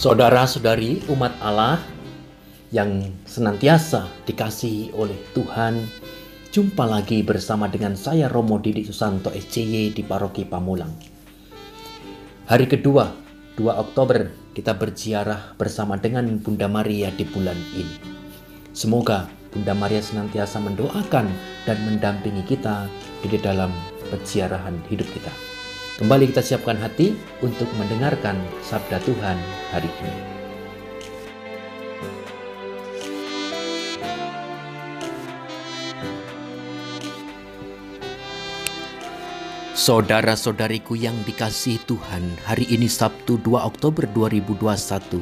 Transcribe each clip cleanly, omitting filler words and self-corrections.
Saudara-saudari umat Allah yang senantiasa dikasihi oleh Tuhan, jumpa lagi bersama dengan saya Romo Didik Susanto SCY di Paroki Pamulang. Hari kedua, 2 Oktober, kita berziarah bersama dengan Bunda Maria di bulan ini. Semoga Bunda Maria senantiasa mendoakan dan mendampingi kita di dalam perziarahan hidup kita. Kembali kita siapkan hati untuk mendengarkan sabda Tuhan hari ini. Saudara-saudariku yang dikasihi Tuhan, hari ini Sabtu 2 Oktober 2021,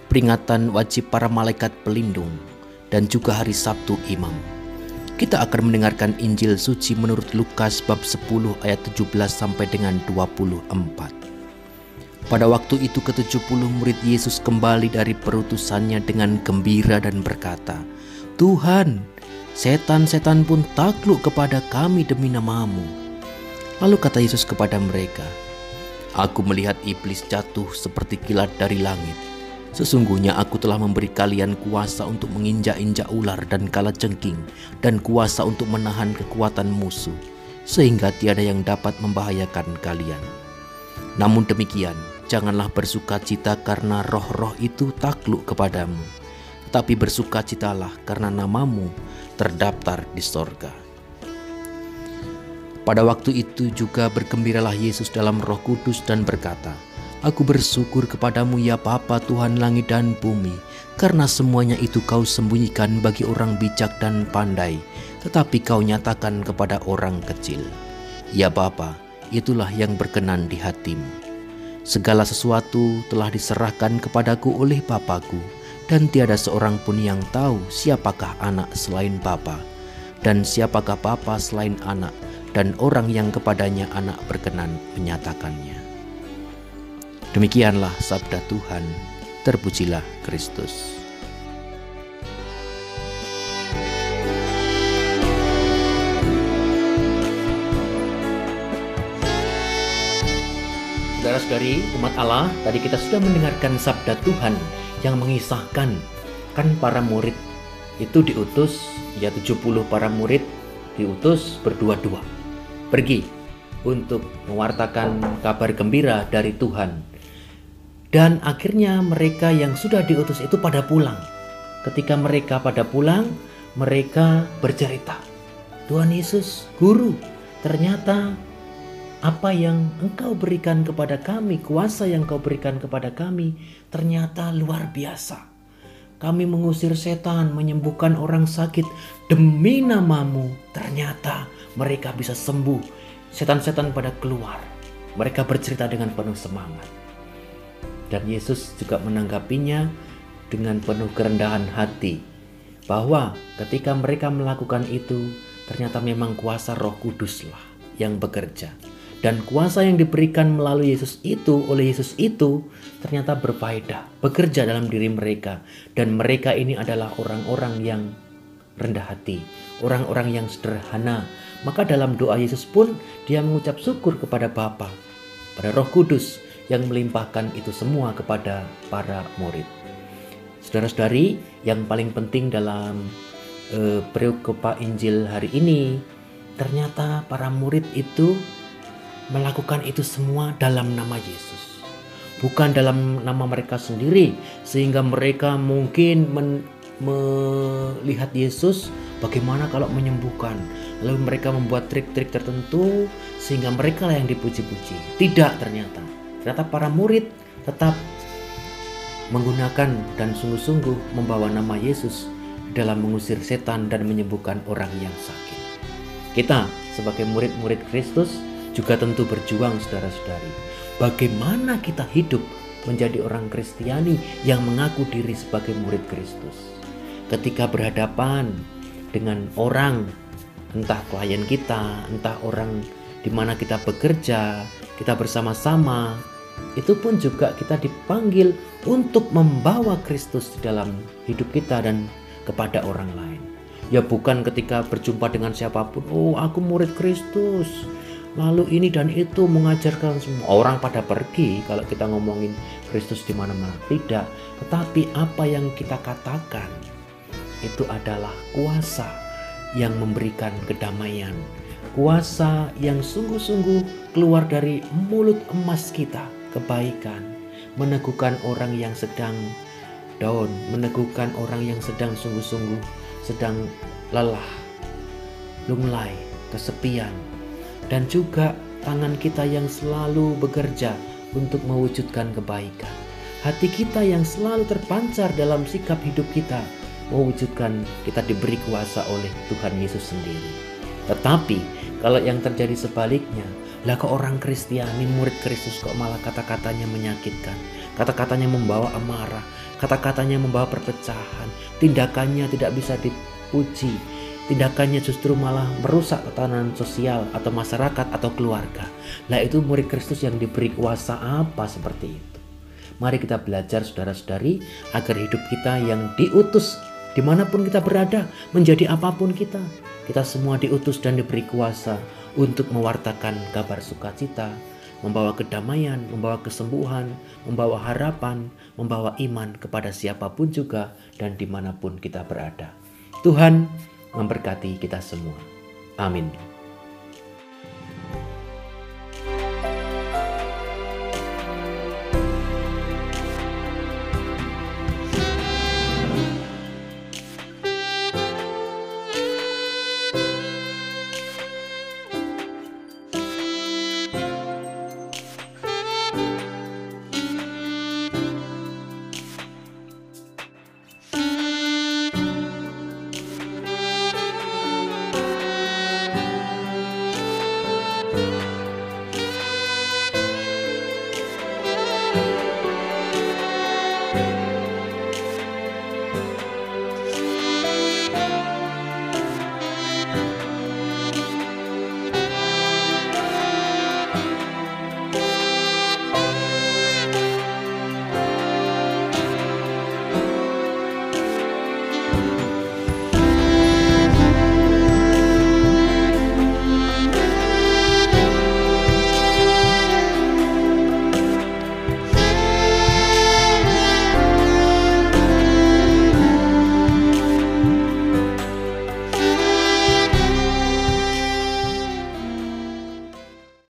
peringatan wajib para malaikat pelindung dan juga hari Sabtu Imam. Kita akan mendengarkan Injil suci menurut Lukas bab 10 ayat 17 sampai dengan 24. Pada waktu itu ke-70 murid Yesus kembali dari perutusannya dengan gembira dan berkata, "Tuhan, setan-setan pun takluk kepada kami demi nama-Mu." Lalu kata Yesus kepada mereka, "Aku melihat iblis jatuh seperti kilat dari langit. Sesungguhnya aku telah memberi kalian kuasa untuk menginjak-injak ular dan kalajengking, dan kuasa untuk menahan kekuatan musuh, sehingga tiada yang dapat membahayakan kalian. Namun demikian, janganlah bersukacita karena roh-roh itu takluk kepadamu, tetapi bersukacitalah karena namamu terdaftar di sorga." Pada waktu itu juga bergembiralah Yesus dalam Roh Kudus dan berkata, "Aku bersyukur kepadamu ya Bapa, Tuhan langit dan bumi, karena semuanya itu kau sembunyikan bagi orang bijak dan pandai, tetapi kau nyatakan kepada orang kecil. Ya Bapa, itulah yang berkenan di hatimu. Segala sesuatu telah diserahkan kepadaku oleh Bapa-Ku, dan tiada seorang pun yang tahu siapakah anak selain Bapa, dan siapakah Bapa selain anak, dan orang yang kepadanya anak berkenan menyatakannya." Demikianlah sabda Tuhan, terpujilah Kristus. Saudara-saudari umat Allah, tadi kita sudah mendengarkan sabda Tuhan yang mengisahkan kan para murid itu diutus, ya 70 para murid diutus berdua-dua pergi untuk mewartakan kabar gembira dari Tuhan. Dan akhirnya mereka yang sudah diutus itu pada pulang. Ketika mereka pada pulang, mereka bercerita, "Tuhan Yesus, Guru, ternyata apa yang Engkau berikan kepada kami, kuasa yang Kau berikan kepada kami, ternyata luar biasa. Kami mengusir setan, menyembuhkan orang sakit demi nama-Mu. Ternyata mereka bisa sembuh. Setan-setan pada keluar." Mereka bercerita dengan penuh semangat. Dan Yesus juga menanggapinya dengan penuh kerendahan hati, bahwa ketika mereka melakukan itu, ternyata memang kuasa Roh Kuduslah yang bekerja. Dan kuasa yang diberikan melalui Yesus itu, oleh Yesus itu, ternyata berfaedah, bekerja dalam diri mereka. Dan mereka ini adalah orang-orang yang rendah hati, orang-orang yang sederhana. Maka dalam doa Yesus pun dia mengucap syukur kepada Bapa, pada Roh Kudus yang melimpahkan itu semua kepada para murid. Saudara-saudari, yang paling penting dalam perikop Injil hari ini, ternyata para murid itu melakukan itu semua dalam nama Yesus, bukan dalam nama mereka sendiri, sehingga mereka mungkin melihat Yesus bagaimana kalau menyembuhkan, lalu mereka membuat trik-trik tertentu sehingga mereka lah yang dipuji-puji. Tidak, ternyata para murid tetap menggunakan dan sungguh-sungguh membawa nama Yesus dalam mengusir setan dan menyembuhkan orang yang sakit. Kita sebagai murid-murid Kristus juga tentu berjuang, saudara-saudari. Bagaimana kita hidup menjadi orang Kristiani yang mengaku diri sebagai murid Kristus. Ketika berhadapan dengan orang, entah klien kita, entah orang di mana kita bekerja, kita bersama-sama, itu pun juga kita dipanggil untuk membawa Kristus di dalam hidup kita dan kepada orang lain. Ya bukan ketika berjumpa dengan siapapun, "Oh, aku murid Kristus, lalu ini dan itu mengajarkan semua." Orang pada pergi kalau kita ngomongin Kristus di mana-mana. Tidak, tetapi apa yang kita katakan itu adalah kuasa yang memberikan kedamaian. Kuasa yang sungguh-sungguh keluar dari mulut emas kita, kebaikan, meneguhkan orang yang sedang down, meneguhkan orang yang sedang sungguh-sungguh sedang lelah, lunglai, kesepian, dan juga tangan kita yang selalu bekerja untuk mewujudkan kebaikan. Hati kita yang selalu terpancar dalam sikap hidup kita, mewujudkan kita diberi kuasa oleh Tuhan Yesus sendiri. Tetapi kalau yang terjadi sebaliknya, lah kok orang Kristiani, murid Kristus kok malah kata-katanya menyakitkan, kata-katanya membawa amarah, kata-katanya membawa perpecahan, tindakannya tidak bisa dipuji, tindakannya justru malah merusak tatanan sosial atau masyarakat atau keluarga. Lah itu murid Kristus yang diberi kuasa apa seperti itu? Mari kita belajar saudara-saudari agar hidup kita yang diutus dimanapun kita berada, menjadi apapun kita semua diutus dan diberi kuasa untuk mewartakan kabar sukacita, membawa kedamaian, membawa kesembuhan, membawa harapan, membawa iman kepada siapapun juga dan dimanapun kita berada. Tuhan memberkati kita semua. Amin.